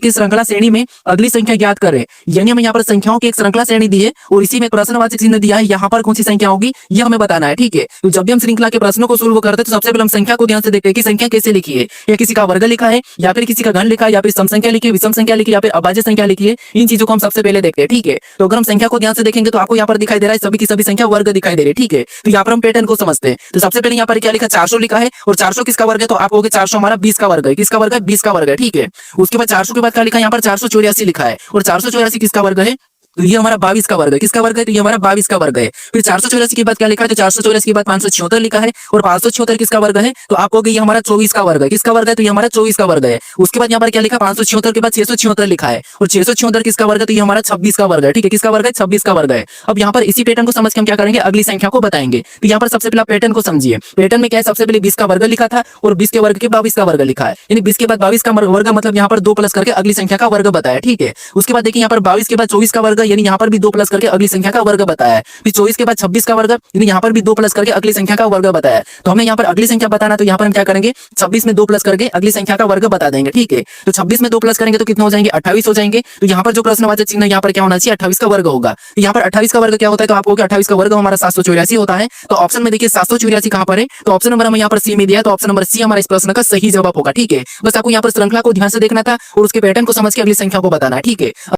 की श्रृंखला श्रेणी में अगली संख्या ज्ञात करें। यानी हमें यहाँ पर संख्याओं की एक श्रृंखला श्रेणी दी है और इसी में प्रश्नवाचक चिन्ह दिया है, यहाँ पर कौन सी संख्या होगी ये हमें बताना है। ठीक है, तो जब भी हम श्रृंखला के प्रश्नों को सोल्व करते हैं तो सबसे पहले हम संख्या को ध्यान से देखते हैं कि संख्या कैसे लिखी है, या किसी का वर्ग लिखा है, या फिर किसी का घन लिखा है, या फिर सम संख्या लिखी है, विषम संख्या लिखी है, या फिर अभाज्य संख्या लिखी है। इन चीजों को हम सबसे पहले देखते हैं। ठीक है, तो अगर हम संख्या को ध्यान से देखेंगे तो आपको यहाँ पर दिखाई दे रहा है सभी की सभी संख्या वर्ग दिखाई दे रही है। ठीक है, तो यहाँ पर हम पैटर्न को समझते हैं। तो सबसे पहले यहाँ पर क्या लिखा, 400 लिखा है और 400 किसका वर्ग है, तो आप कहोगे 400 हमारा 20 का वर्ग है। किसका वर्ग है, 20 का वर्ग है। ठीक है, उसके बाद 400 के बाद क्या लिखा है, यहाँ पर 484 लिखा है और 484 किसका वर्ग है, तो ये हमारा 22 का वर्ग है। किसका वर्ग है, तो ये हमारा 22 का वर्ग है। फिर 484 के बाद क्या लिखा है, तो 484 के बाद 576 लिखा है और 576 किसका वर्ग है, तो आप कहोगे ये हमारा 24 का वर्ग है। किसका वर्ग है, तो ये हमारा 24 का वर्ग है। उसके बाद यहाँ पर क्या लिखा, 576 के बाद 676 लिखा है और 676 किसका वर्ग है, तो ये हमारा 26 का वर्ग है। ठीक है, किसका वर्ग है, 26 का वर्ग है। अब यहाँ पर इसी पैटर्न को समझ के हम क्या करेंगे, अगली संख्या को बताएंगे। तो यहाँ पर सबसे पहले पैटर्न को समझिए। पैटर्न में क्या है, सबसे पहले 20 का वर्ग लिखा था और 20 के वर्ग के 22 का वर्ग लिखा है, यानी 20 के बाद 22 का वर्ग मतलब यहाँ पर 2 प्लस करके अगली संख्या का वर्ग बताया। ठीक है, उसके बाद देखिए यहाँ पर 22 के बाद 24 का वर्ग, यानी यहाँ पर भी 2 प्लस करके अगली संख्या का वर्ग बताया है। फिर 24 के बाद 26 का वर्ग, यानी यहाँ पर भी 2 प्लस करके अगली संख्या का वर्ग बताया है। तो हमें यहाँ पर अगली संख्या बताना, तो यहाँ पर हम क्या करेंगे, 26 में 2 प्लस करके अगली संख्या का वर्ग बता देंगे। ठीक है, तो 26 में 2 प्लस करेंगे तो कितने हो जाएंगे, 28 हो जाएंगे। तो यहाँ पर जो प्रश्नवाचक चिन्ह यहाँ पर क्या होना चाहिए, 28 का वर्ग होगा। तो यहाँ पर 28 का वर्ग क्या होता है, तो आपको 28 का वर्ग हमारा 784 होता है। तो ऑप्शन में देखिए 784 कहां पर है, तो ऑप्शन नंबर हमें यहाँ पर सी में दिया है, तो ऑप्शन नंबर सी हमारा इस प्रश्न का सही जवाब होगा। ठीक है, बस आपको यहाँ पर श्रृंखला को ध्यान से देखना था और उसके पैटर्न को समझ के अगली संख्या को बताना है। ठीक है।